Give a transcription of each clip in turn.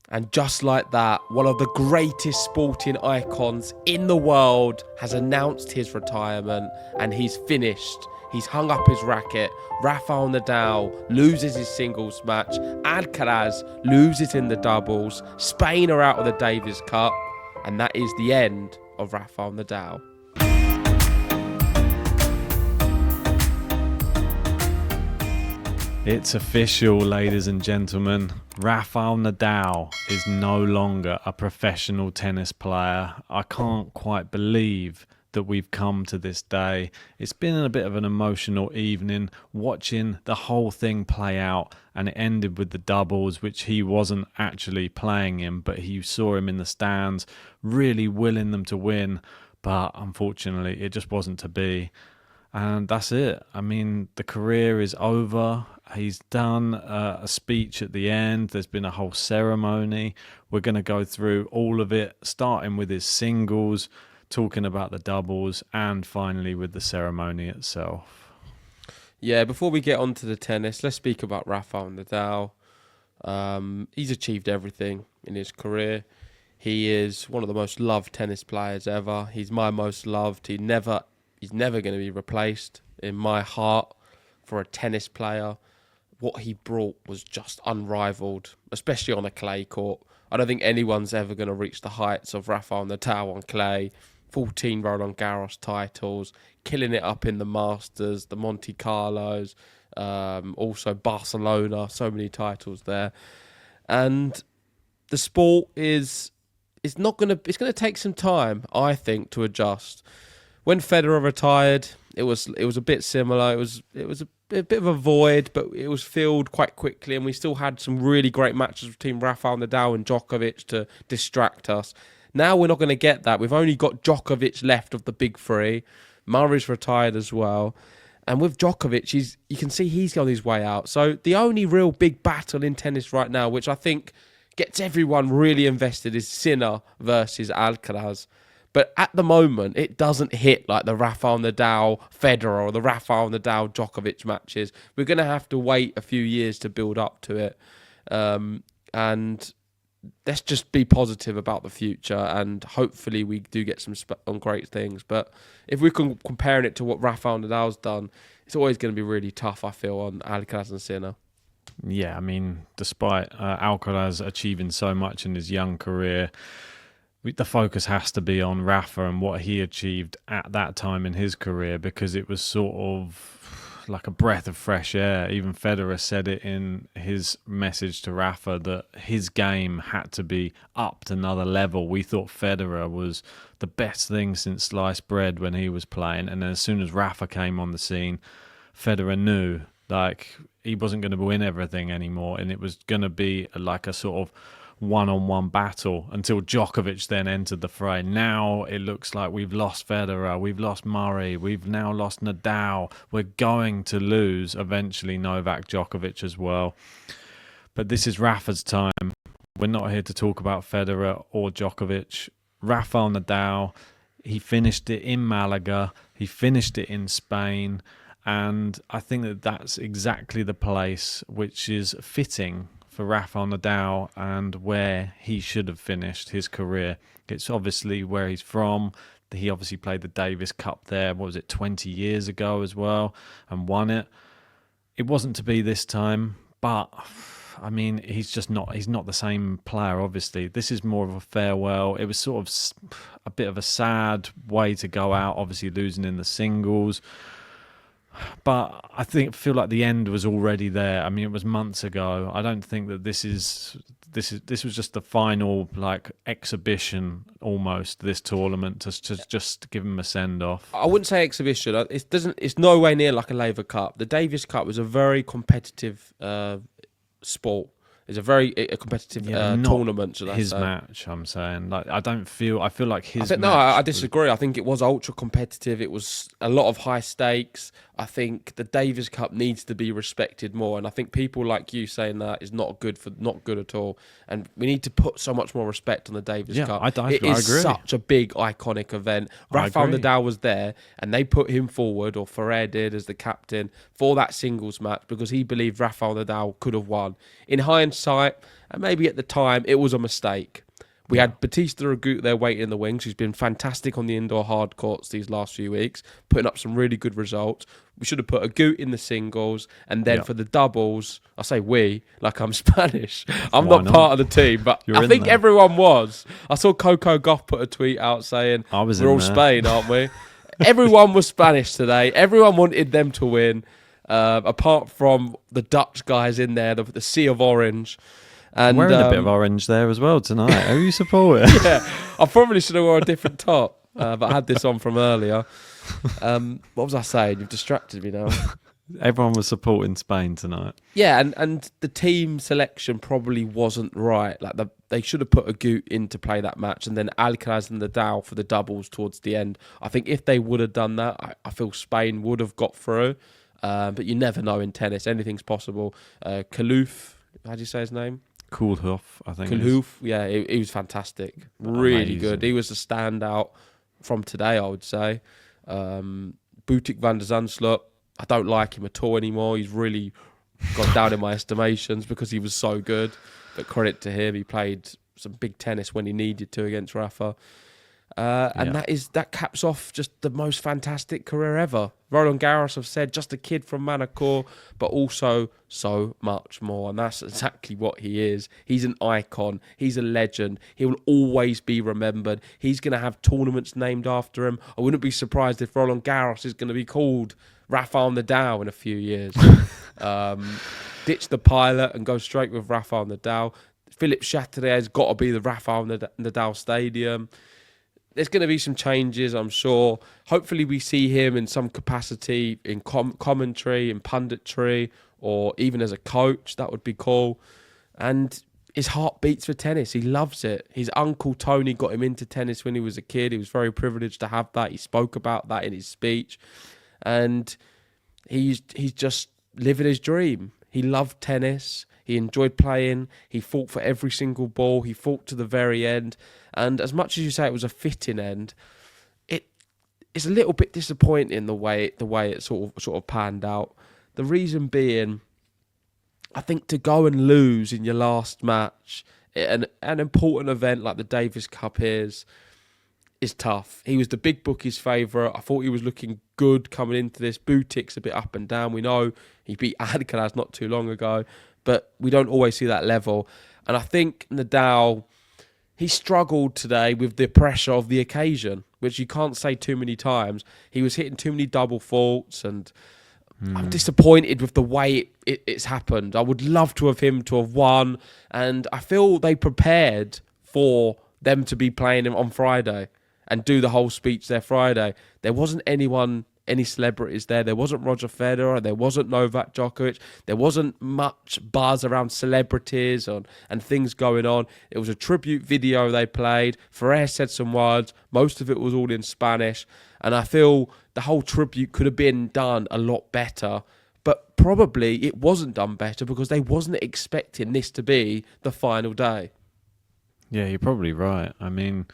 And just like that, one of the greatest sporting icons in the world has announced his retirement, and he's finished. He's hung up his racket. Rafael Nadal loses his singles match. Alcaraz loses in the doubles. Spain are out of the Davis Cup. And that is the end of Rafael Nadal. It's official, ladies and gentlemen. Rafael Nadal is no longer a professional tennis player. I can't quite believe that we've come to this day. It's been a bit of an emotional evening watching the whole thing play out, and it ended with the doubles, which he wasn't actually playing in, but you saw him in the stands really willing them to win, but unfortunately it just wasn't to be. And that's it. I mean, the career is over. He's done a speech at the end. There's been a whole ceremony. We're going to go through all of it, starting with his singles, talking about the doubles, and finally with the ceremony itself. Yeah, before we get on to the tennis, let's speak about Rafael Nadal. He's achieved everything in his career. He is one of the most loved tennis players ever. He's my most loved. He's never going to be replaced in my heart for a tennis player. What he brought was just unrivaled, especially on a clay court. I don't think anyone's ever going to reach the heights of Rafael Nadal on clay. 14 Roland Garros titles, killing it up in the Masters, the Monte Carlos, also Barcelona, so many titles there. And the sport it's going to take some time, I think, to adjust. When Federer retired, it was a bit similar. It was a bit of a void, but it was filled quite quickly, and we still had some really great matches between Rafael Nadal and Djokovic to distract us. Now we're not going to get that. We've only got Djokovic left of the big three. Murray's retired as well. And with Djokovic, you can see he's on his way out. So the only real big battle in tennis right now, which I think gets everyone really invested, is Sinner versus Alcaraz. But at the moment, it doesn't hit like the Rafael Nadal Federer or the Rafael Nadal Djokovic matches. We're going to have to wait a few years to build up to it. And let's just be positive about the future, and hopefully we do get some great things. But if we're comparing it to what Rafael Nadal's done, it's always going to be really tough, I feel, on Alcaraz and Sinner. Yeah, I mean, despite Alcaraz achieving so much in his young career, the focus has to be on Rafa and what he achieved at that time in his career, because it was sort of like a breath of fresh air. Even Federer said it in his message to Rafa that his game had to be up to another level. We thought Federer was the best thing since sliced bread when he was playing, and then as soon as Rafa came on the scene, Federer knew like he wasn't going to win everything anymore, and it was going to be like a sort of one-on-one battle until Djokovic then entered the fray. Now it looks like we've lost Federer, we've lost Murray, we've now lost Nadal. We're going to lose eventually Novak Djokovic as well. But this is Rafa's time. We're not here to talk about Federer or Djokovic. Rafael Nadal, he finished it in Malaga, he finished it in Spain, and I think that that's exactly the place which is fitting for Rafael Nadal and where he should have finished his career. It's obviously where he's from. He obviously played the Davis Cup there, 20 years ago as well, and won it. It wasn't to be this time, but I mean, he's not the same player, obviously. This is more of a farewell. It was sort of a bit of a sad way to go out, obviously losing in the singles. But I feel like the end was already there. I mean, it was months ago. I don't think that this was just the final like exhibition almost. This tournament to just give him a send off. I wouldn't say exhibition. It's no way near like a Laver Cup. The Davis Cup was a very competitive sport. It's a very competitive tournament. His match, I'm saying. Like, I feel like his match... I disagree. I think it was ultra competitive. It was a lot of high stakes. I think the Davis Cup needs to be respected more, and I think people like you saying that is not good at all. And we need to put so much more respect on the Davis Cup. It is agree. such a big, iconic event. I Rafael agree. Nadal was there, and they put him forward, or Ferrer did, as the captain for that singles match because he believed Rafael Nadal could have won. In hindsight, and maybe at the time, it was a mistake. We had Batista Agut there waiting in the wings, who's been fantastic on the indoor hard courts these last few weeks, putting up some really good results. We should have put Agut in the singles, and then for the doubles, I say we, like I'm Spanish. I'm not part of the team, but I think everyone was. I saw Coco Gauff put a tweet out saying, we're all Spain, aren't we? Everyone was Spanish today. Everyone wanted them to win, apart from the Dutch guys in there, the sea of orange. And wearing a bit of orange there as well tonight. Who are you supporting? Yeah, I probably should have worn a different top, but I had this on from earlier. What was I saying? You've distracted me now. Everyone was supporting Spain tonight. Yeah, and the team selection probably wasn't right. Like they should have put Agut in to play that match, and then Alcaraz and Nadal for the doubles towards the end. I think if they would have done that, I feel Spain would have got through. But you never know in tennis; anything's possible. Kaluf, how do you say his name? Koolhof, I think. Kaluf, yeah, he was fantastic. Really Amazing. good. He was a standout from today, I would say. Butik van der Zandschulp, I don't like him at all anymore. He's really gone down in my estimations because he was so good. But credit to him, he played some big tennis when he needed to against Rafa. And that caps off just the most fantastic career ever. Roland Garros have said just a kid from Monaco, but also so much more. And that's exactly what he is. He's an icon. He's a legend. He will always be remembered. He's going to have tournaments named after him. I wouldn't be surprised if Roland Garros is going to be called Rafael Nadal in a few years. Ditch the pilot and go straight with Rafael Nadal. Philippe Chatrier got to be the Rafael Nadal Stadium. There's going to be some changes, I'm sure. Hopefully we see him in some capacity in commentary, in punditry, or even as a coach. That would be cool. And his heart beats for tennis. He loves it. His uncle Tony got him into tennis when he was a kid. He was very privileged to have that. He spoke about that in his speech. And he's just living his dream. He loved tennis. He enjoyed playing. He fought for every single ball. He fought to the very end. And as much as you say it was a fitting end, it's a little bit disappointing the way it sort of panned out. The reason being, I think to go and lose in your last match, an important event like the Davis Cup is tough. He was the big bookie's favourite. I thought he was looking good coming into this. Butik's a bit up and down. We know he beat Alcaraz not too long ago, but we don't always see that level. And I think Nadal, he struggled today with the pressure of the occasion, which you can't say too many times. He was hitting too many double faults, and I'm disappointed with the way it's happened. I would love to have won, and I feel they prepared for them to be playing him on Friday and do the whole speech there Friday. There wasn't any celebrities there. There wasn't Roger Federer. There wasn't Novak Djokovic. There wasn't much buzz around celebrities and things going on. It was a tribute video they played. Ferrer said some words. Most of it was all in Spanish. And I feel the whole tribute could have been done a lot better. But probably it wasn't done better because they wasn't expecting this to be the final day. Yeah, you're probably right. I mean,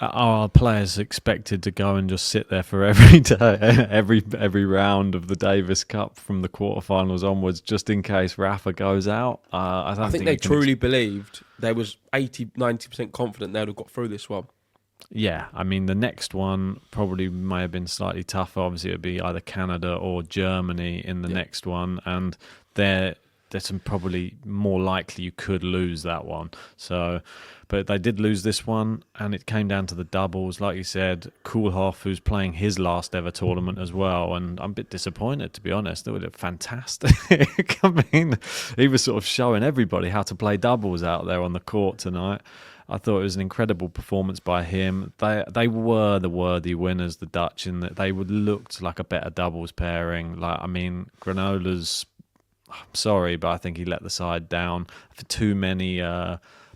our players expected to go and just sit there for every day, every round of the Davis Cup from the quarterfinals onwards, just in case Rafa goes out. I think they truly believed. They was 80-90% confident they would have got through this one. Yeah, I mean, the next one probably may have been slightly tougher. Obviously, it would be either Canada or Germany in the next one, and there's some probably more likely you could lose that one. So, but they did lose this one, and it came down to the doubles. Like you said, Koolhof, who's playing his last ever tournament as well, and I'm a bit disappointed, to be honest. They would look fantastic. I mean, he was sort of showing everybody how to play doubles out there on the court tonight. I thought it was an incredible performance by him. They were the worthy winners, the Dutch, in that they would looked like a better doubles pairing. Like, I mean, Granola's, I'm sorry, but I think he let the side down for too many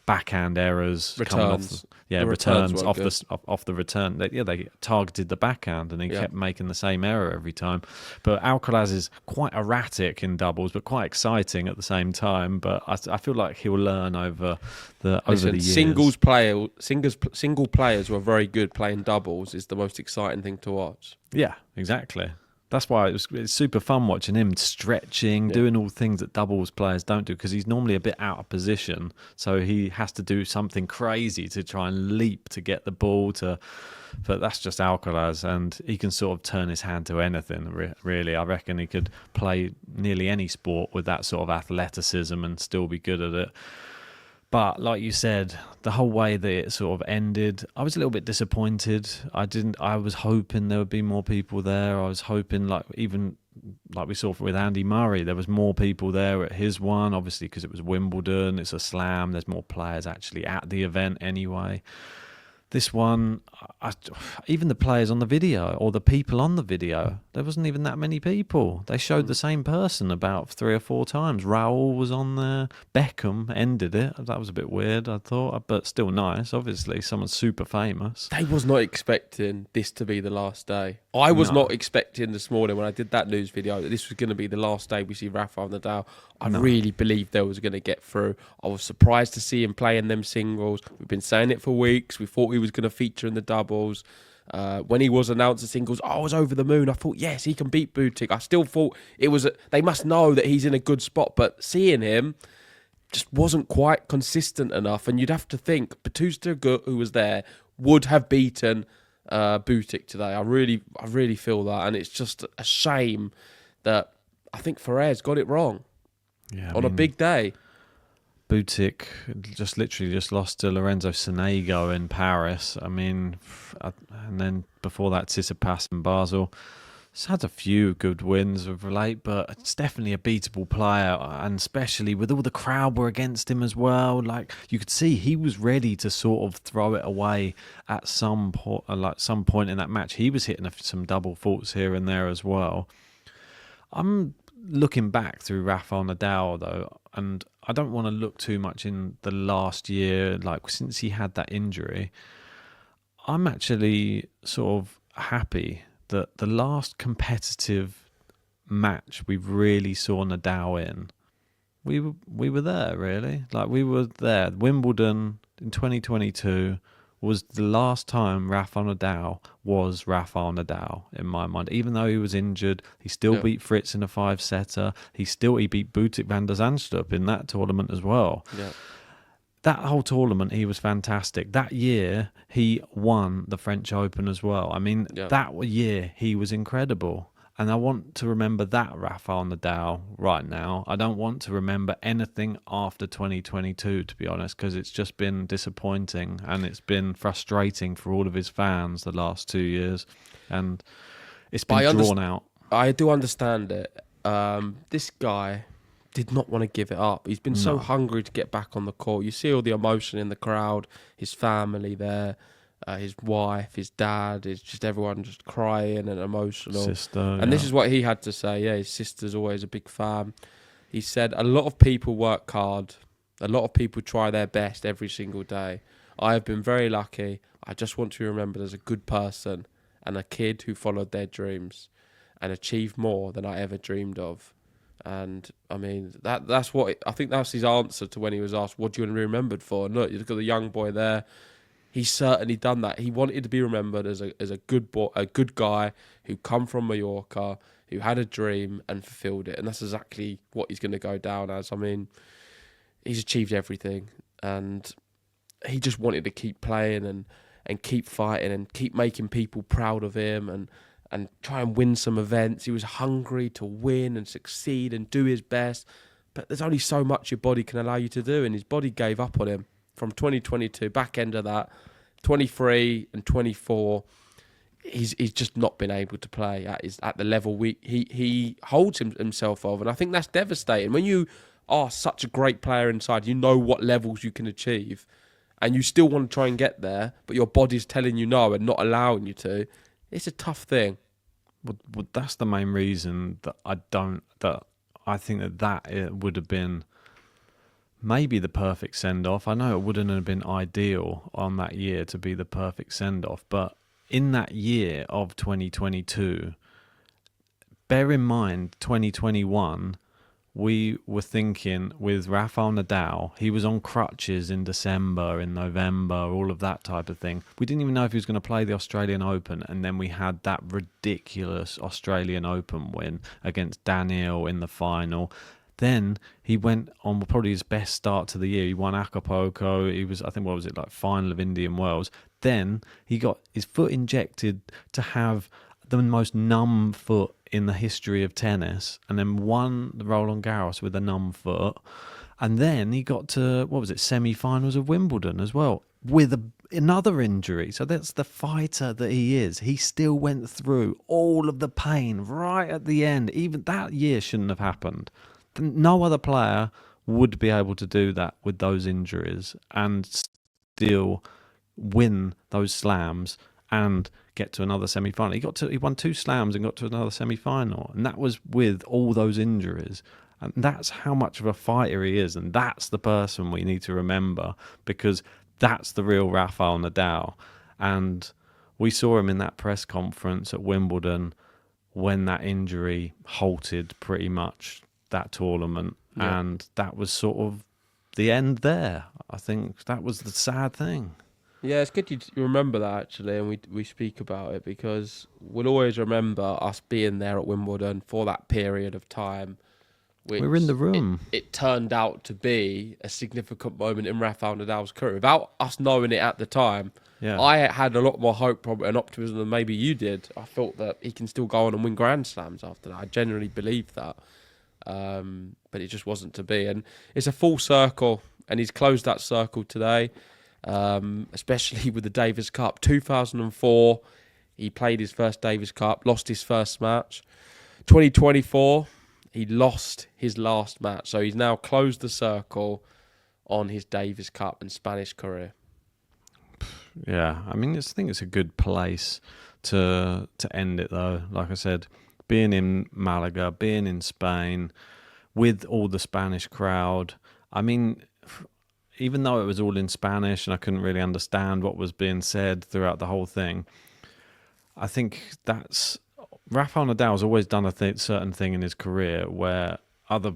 backhand errors coming off. Returns. Returns weren't off good. off the return. They targeted the backhand, and he kept making the same error every time. But Alcaraz is quite erratic in doubles, but quite exciting at the same time. But I feel like he'll learn over the years. Single players who are very good playing doubles is the most exciting thing to watch. Yeah, exactly. That's why it's super fun watching him stretching, doing all things that doubles players don't do, because he's normally a bit out of position. So he has to do something crazy to try and leap to get the ball to. But that's just Alcaraz, and he can sort of turn his hand to anything, really. I reckon he could play nearly any sport with that sort of athleticism and still be good at it. But like you said, the whole way that it sort of ended, I was a little bit disappointed. I was hoping there would be more people there. I was hoping, like we saw with Andy Murray, there was more people there at his one, obviously because it was Wimbledon, it's a slam, there's more players actually at the event anyway. This one, even the players on the video or the people on the video, there wasn't even that many people. They showed the same person about 3 or 4 times. Raul was on there. Beckham ended it. That was a bit weird, I thought, but still nice. Obviously, someone super famous. They was not expecting this to be the last day. I was not expecting this morning when I did that news video that this was going to be the last day we see Rafael Nadal. I really believed they was going to get through. I was surprised to see him playing them singles. We've been saying it for weeks. We thought he was going to feature in the doubles. When he was announced the singles, I was over the moon. I thought, yes, he can beat Butik. I still thought they must know that he's in a good spot, but seeing him just wasn't quite consistent enough. And you'd have to think Batusta Agut, who was there, would have beaten Butik today. I really feel that, and it's just a shame that I think Ferrer's got it wrong on a big day. Butik literally lost to Lorenzo Sonego in Paris. I mean, and then before that, Tsitsipas in Basel. He's had a few good wins of late, but it's definitely a beatable player, and especially with all the crowd were against him as well. Like, you could see he was ready to sort of throw it away at some point in that match. He was hitting some double faults here and there as well. I'm looking back through Rafael Nadal though, and I don't want to look too much in the last year, like since he had that injury. I'm actually sort of happy that the last competitive match we really saw Nadal in, we were there, really. Like, we were there. Wimbledon in 2022 was the last time Rafael Nadal was Rafael Nadal, in my mind. Even though he was injured, he still beat Fritz in a 5-setter. He beat Butik van der Zandstrup in that tournament as well. Yeah. That whole tournament, he was fantastic. That year, he won the French Open as well. I mean, that year, he was incredible. And I want to remember that Rafael Nadal right now. I don't want to remember anything after 2022, to be honest, because it's just been disappointing and it's been frustrating for all of his fans the last 2 years. And it's been drawn out. I do understand it. This guy did not want to give it up. He's been so hungry to get back on the court. You see all the emotion in the crowd, his family there. His wife, his dad, it's just everyone just crying and emotional. Sister, and this is what he had to say. Yeah, his sister's always a big fan. He said, a lot of people work hard. A lot of people try their best every single day. I have been very lucky. I just want to be remembered as a good person and a kid who followed their dreams and achieved more than I ever dreamed of. And I mean, that's what I think that's his answer to when he was asked, what do you want to be remembered for? And look, you look at the young boy there. He's certainly done that. He wanted to be remembered as a good boy, a good guy who come from Mallorca, who had a dream and fulfilled it. And that's exactly what he's going to go down as. I mean, he's achieved everything, and he just wanted to keep playing and keep fighting and keep making people proud of him and try and win some events. He was hungry to win and succeed and do his best. But there's only so much your body can allow you to do, and his body gave up on him. From 2022, back end of that, 23 and 24, he's just not been able to play at the level he holds himself of, and I think that's devastating. When you are such a great player inside, you know what levels you can achieve, and you still want to try and get there, but your body's telling you no and not allowing you to. It's a tough thing. Well, that's the main reason that I think that it would have been maybe the perfect send-off. I know it wouldn't have been ideal on that year to be the perfect send-off, but in that year of 2022, bear in mind 2021, we were thinking with Rafael Nadal, he was on crutches in December, in November, all of that type of thing. We didn't even know if he was going to play the Australian Open, and then we had that ridiculous Australian Open win against Daniel in the final. Then he went on probably his best start to the year. He won Acapulco. He was, I think, what was it, like final of Indian Wells. Then he got his foot injected to have the most numb foot in the history of tennis, and then won the Roland Garros with a numb foot. And then he got to, what was it, semi-finals of Wimbledon as well with another injury. So that's the fighter that he is. He still went through all of the pain right at the end. Even that year shouldn't have happened. No other player would be able to do that with those injuries and still win those slams and get to another semi-final. He won 2 slams and got to another semi-final, and that was with all those injuries. And that's how much of a fighter he is, and that's the person we need to remember, because that's the real Rafael Nadal. And we saw him in that press conference at Wimbledon when that injury halted pretty much that tournament, and that was sort of the end there. I think that was the sad thing. Yeah, it's good you remember that, actually, and we speak about it, because we'll always remember us being there at Wimbledon for that period of time. Which we were in the room. It turned out to be a significant moment in Rafael Nadal's career. Without us knowing it at the time, I had a lot more hope and optimism than maybe you did. I thought that he can still go on and win Grand Slams after that. I genuinely believed that. But it just wasn't to be. And it's a full circle, and he's closed that circle today. Especially with the Davis Cup. 2004, he played his first Davis Cup, lost his first match. 2024, he lost his last match. So he's now closed the circle on his Davis Cup and Spanish career. Yeah, I mean, I think it's a good place to end it, though. Like I said, being in Malaga, being in Spain, with all the Spanish crowd. I mean, even though it was all in Spanish and I couldn't really understand what was being said throughout the whole thing, I think that's... Rafael Nadal's always done a certain thing in his career where other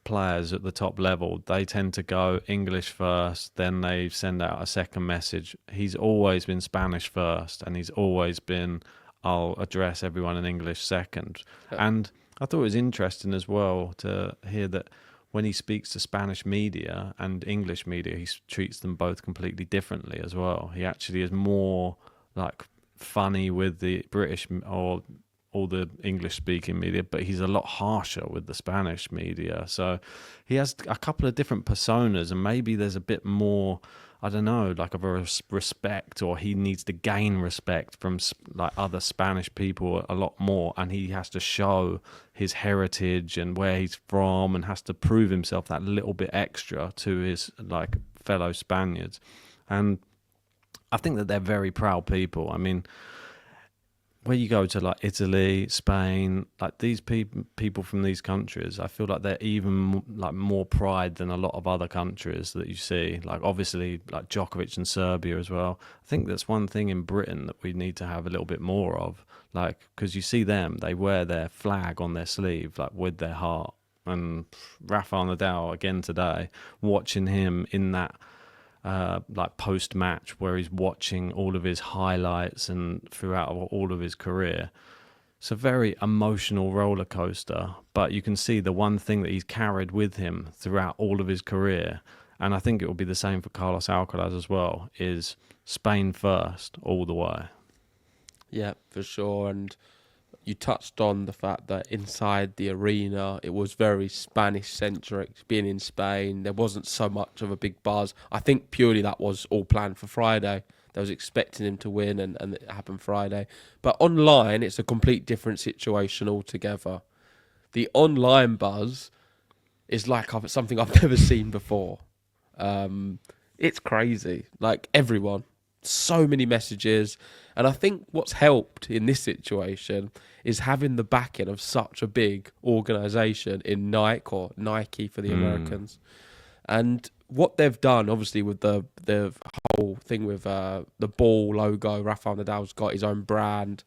players at the top level, they tend to go English first, then they send out a second message. He's always been Spanish first, and he's always been, I'll address everyone in English second. And I thought it was interesting as well to hear that when he speaks to Spanish media and English media, he treats them both completely differently as well. He actually is more like funny with the British or all the English-speaking media, but he's a lot harsher with the Spanish media. So he has a couple of different personas, and maybe there's a bit more, I don't know, like of a respect, or he needs to gain respect from like other Spanish people a lot more, and he has to show his heritage and where he's from, and has to prove himself that little bit extra to his like fellow Spaniards. And I think that they're very proud people. I mean, where you go to like Italy, Spain, like these people from these countries, I feel like they're even like more pride than a lot of other countries that you see. Like obviously like Djokovic and Serbia as well. I think that's one thing in Britain that we need to have a little bit more of. Like, because you see them, they wear their flag on their sleeve, like with their heart. And Rafael Nadal again today, watching him in that like post-match where he's watching all of his highlights and throughout all of his career. It's a very emotional roller coaster, but you can see the one thing that he's carried with him throughout all of his career, and I think it will be the same for Carlos Alcaraz as well, is Spain first all the way. Yeah, for sure. And you touched on the fact that inside the arena, it was very Spanish-centric. Being in Spain, there wasn't so much of a big buzz. I think purely that was all planned for Friday. They was expecting him to win, and it happened Friday. But online, it's a complete different situation altogether. The online buzz is like something I've never seen before. It's crazy. Like everyone. So many messages. And I think what's helped in this situation is having the backing of such a big organisation in Nike, or Nike for the Americans. And what they've done, obviously, with the whole thing with the ball logo, Rafael Nadal's got his own brand,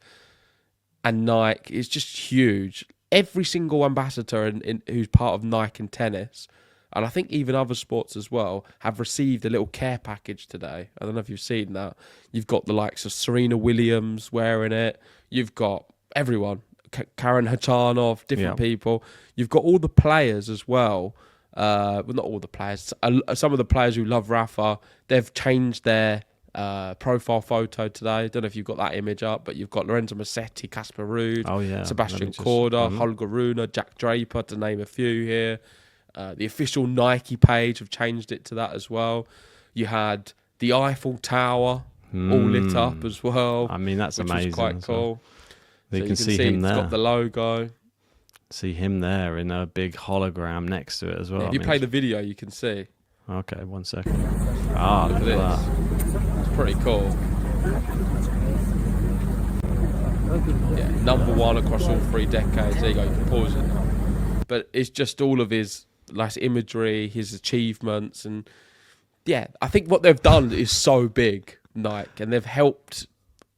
and Nike is just huge. Every single ambassador who's part of Nike and tennis, and I think even other sports as well, have received a little care package today. I don't know if you've seen that. You've got the likes of Serena Williams wearing it. You've got everyone, Karen Khachanov, different people. You've got all the players as well. Well, not all the players. Some of the players who love Rafa, they've changed their profile photo today. I don't know if you've got that image up, but you've got Lorenzo Musetti, Casper Ruud, Sebastian Korda, Holger Rune, Jack Draper, to name a few here. The official Nike page have changed it to that as well. You had the Eiffel Tower all lit up as well. I mean, that's which amazing. Was quite cool. So you can see him there. It's got the logo. See him there in a big hologram next to it as well. Yeah, if you play the video, you can see. Okay, 1 second. Look at that. It's pretty cool. Yeah, number one across all 3 decades. There you go, you can pause it now. But it's just all of his nice imagery, his achievements, and yeah, I think what they've done is so big, Nike, and they've helped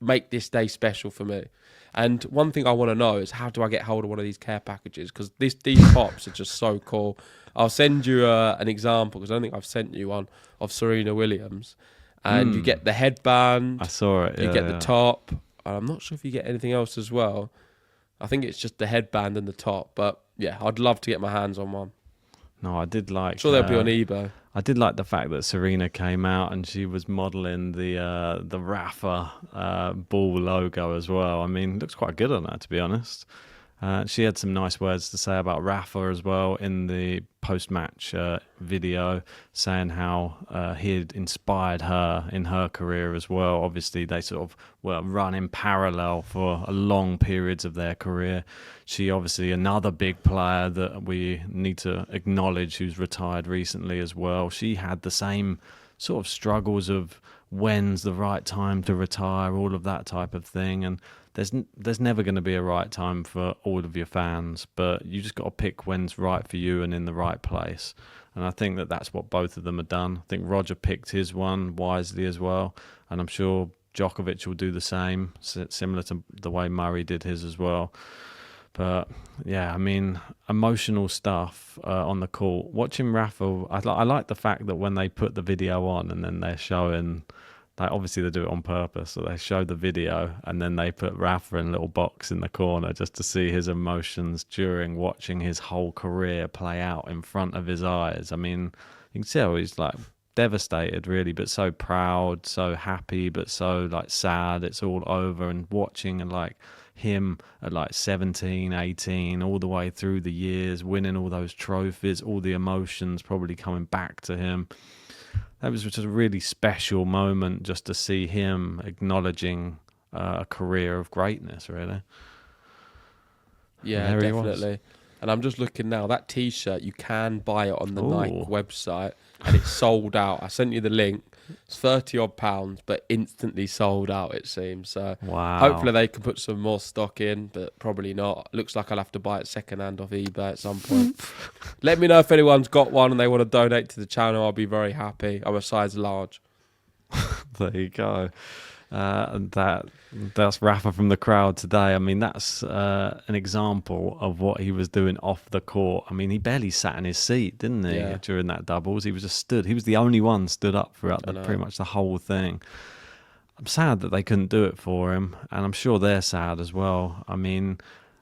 make this day special for me. And one thing I want to know is, how do I get hold of one of these care packages? Because these pops are just so cool. I'll send you an example, because I don't think I've sent you one, of Serena Williams. And you get the headband. I saw it. You get the top. I'm not sure if you get anything else as well. I think it's just the headband and the top. But yeah, I'd love to get my hands on one. No, I did like... I'm sure they'll be on eBay. I did like the fact that Serena came out and she was modelling the Rafa ball logo as well. I mean, it looks quite good on that, to be honest. She had some nice words to say about Rafa as well in the post-match video, saying how he had inspired her in her career as well. Obviously, they sort of were run in parallel for a long periods of their career. She obviously another big player that we need to acknowledge, who's retired recently as well. She had the same sort of struggles of when's the right time to retire, all of that type of thing, and there's never going to be a right time for all of your fans, but you just got to pick when's right for you and in the right place. And I think that that's what both of them have done. I think Roger picked his one wisely as well, and I'm sure Djokovic will do the same, similar to the way Murray did his as well. But yeah, I mean, emotional stuff on the court. Watching Rafa, I like the fact that when they put the video on and then they're showing... Like, obviously they do it on purpose, so they show the video and then they put Rafa in a little box in the corner just to see his emotions during watching his whole career play out in front of his eyes. I mean, you can see how he's like devastated really, but so proud, so happy, but so like sad it's all over. And watching and like him at like 17, 18, all the way through the years, winning all those trophies, all the emotions probably coming back to him. That was just a really special moment, just to see him acknowledging a career of greatness, really. Yeah, definitely. And I'm just looking now, that T-shirt, you can buy it on the Nike website, and it's sold out. I sent you the link. It's £30 but instantly sold out, it seems. So wow. Hopefully they can put some more stock in, but probably not. Looks like I'll have to buy it secondhand off eBay at some point. Let me know if anyone's got one and they want to donate to the channel. I'll be very happy. I'm a size large. There you go. And that's Rafa from the crowd today. I mean, that's an example of what he was doing off the court. I mean, he barely sat in his seat, didn't he, during that doubles? He was just stood. He was the only one stood up throughout pretty much the whole thing. I'm sad that they couldn't do it for him, and I'm sure they're sad as well. I mean,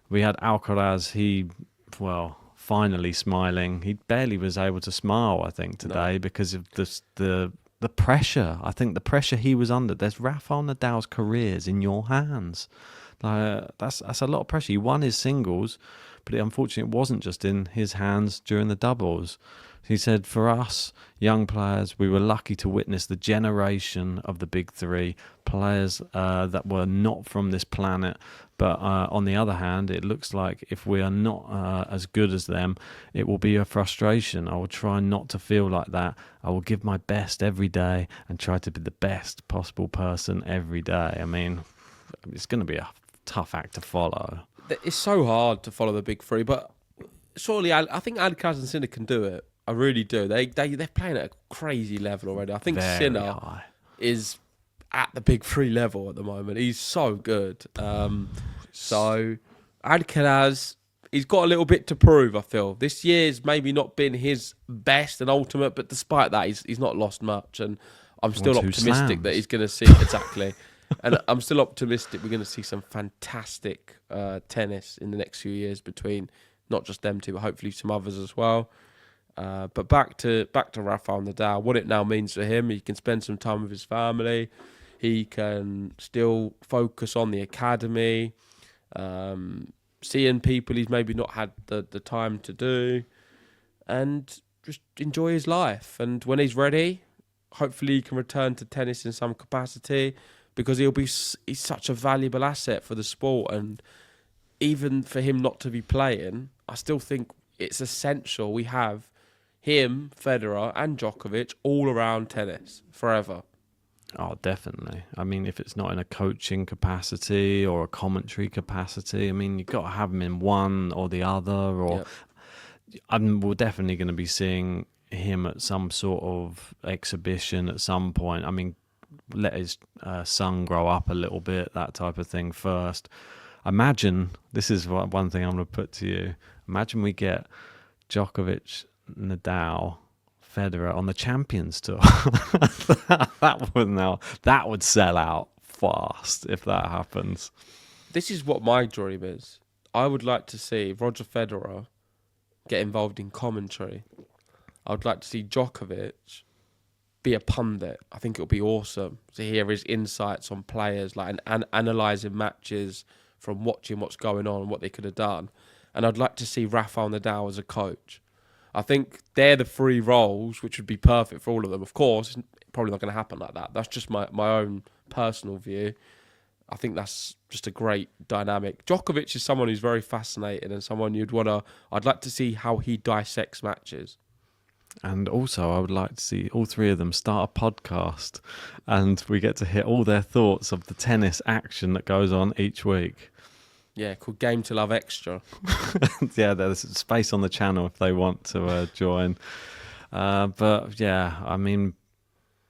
we had Alcaraz, finally smiling. He barely was able to smile, I think, today because of the pressure. I think the pressure he was under. There's Rafael Nadal's careers in your hands. That's a lot of pressure. He won his singles, but unfortunately it wasn't just in his hands during the doubles. He said, for us young players, we were lucky to witness the generation of the big three, players that were not from this planet. But on the other hand, it looks like if we are not as good as them, it will be a frustration. I will try not to feel like that. I will give my best every day and try to be the best possible person every day. I mean, it's going to be a tough act to follow. It's so hard to follow the big three, but surely I think Alcaraz and Sinner can do it. I really do. They're playing at a crazy level already. I think Very Sinner high. is at the big three level at the moment. He's so good. So Alcaraz, he's got a little bit to prove, I feel. This year's maybe not been his best and ultimate, but despite that, he's not lost much. And I'm still optimistic that he's going to see exactly. And I'm still optimistic we're going to see some fantastic tennis in the next few years between not just them two, but hopefully some others as well. But back to Rafael Nadal, what it now means for him, he can spend some time with his family. He can still focus on the academy, seeing people he's maybe not had the time to do, and just enjoy his life. And when he's ready, hopefully he can return to tennis in some capacity, because he's such a valuable asset for the sport. And even for him not to be playing, I still think it's essential we have him, Federer and Djokovic all around tennis forever. Oh, definitely. I mean, if it's not in a coaching capacity or a commentary capacity, I mean, you've got to have him in one or the other. Or we're definitely going to be seeing him at some sort of exhibition at some point. I mean, let his son grow up a little bit, that type of thing first. Imagine, this is one thing I'm going to put to you. Imagine we get Djokovic, Nadal, Federer on the Champions Tour. that would sell out fast if that happens. This is what my dream is. I would like to see Roger Federer get involved in commentary. I would like to see Djokovic be a pundit. I think it would be awesome to hear his insights on players, like and analysing matches from watching what's going on and what they could have done. And I'd like to see Rafael Nadal as a coach. I think they're the three roles which would be perfect for all of them. Of course, it's probably not going to happen like that. That's just my own personal view. I think that's just a great dynamic. Djokovic is someone who's very fascinating and someone I'd like to see how he dissects matches. And also, I would like to see all three of them start a podcast, and we get to hear all their thoughts of the tennis action that goes on each week. Yeah, called Game to Love Extra. Yeah, there's space on the channel if they want to join. But yeah, I mean,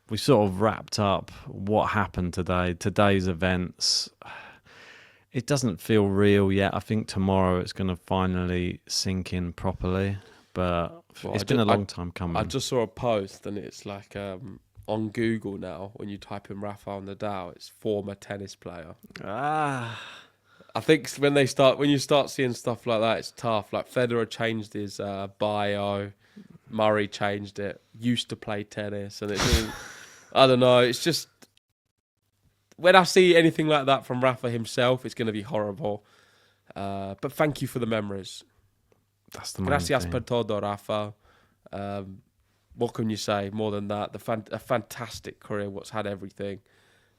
we sort of wrapped up what happened today. Today's events, it doesn't feel real yet. I think tomorrow it's going to finally sink in properly. But it's been a long time coming. I just saw a post, and it's like on Google now, when you type in Rafael Nadal, it's former tennis player. I think when you start seeing stuff like that, it's tough. Like Federer changed his bio, Murray changed it, used to play tennis, and it's all, I don't know. It's just, when I see anything like that from Rafa himself, it's going to be horrible. But thank you for the memories. That's the main Gracias thing. por todo, Rafa. What can you say more than that? A fantastic career, what's had everything.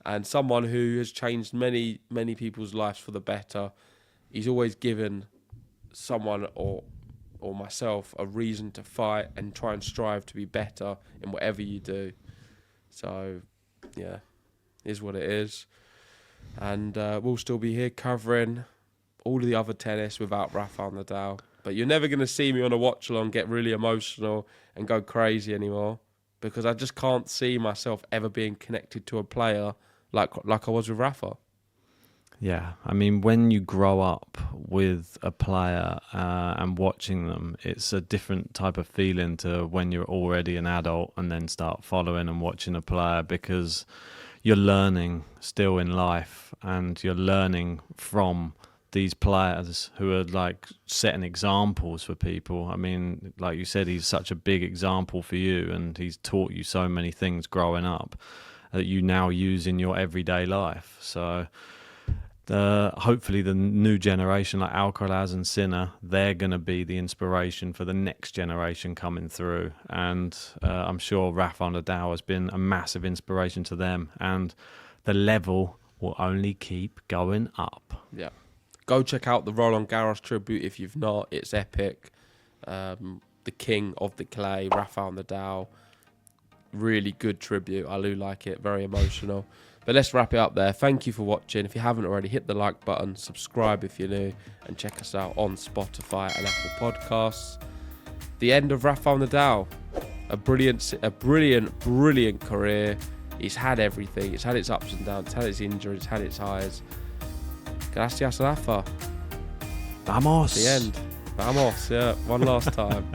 And someone who has changed many, many people's lives for the better. He's always given someone or myself a reason to fight and try and strive to be better in whatever you do. So, yeah, is what it is. And we'll still be here covering all of the other tennis without Rafael Nadal. But you're never going to see me on a watch-along get really emotional and go crazy anymore, because I just can't see myself ever being connected to a player like I was with Rafa. Yeah, I mean, when you grow up with a player and watching them, it's a different type of feeling to when you're already an adult and then start following and watching a player, because you're learning still in life, and you're learning from these players who are like setting examples for people. I mean, like you said, he's such a big example for you, and he's taught you so many things growing up that you now use in your everyday life. So hopefully the new generation like Alcaraz and Sinner, they're going to be the inspiration for the next generation coming through. And I'm sure Rafa Nadal has been a massive inspiration to them, and the level will only keep going up. Yeah. Go check out the Roland Garros tribute if you've not. It's epic. The king of the clay, Rafael Nadal. Really good tribute. I do like it. Very emotional. But let's wrap it up there. Thank you for watching. If you haven't already, hit the like button, subscribe if you're new, and check us out on Spotify and Apple Podcasts. the end of Rafael Nadal. A brilliant career. He's had everything. It's had its ups and downs. It's had its injuries. It's had its highs. Gracias, Rafa. Vamos. The end. Vamos. Yeah, one last time.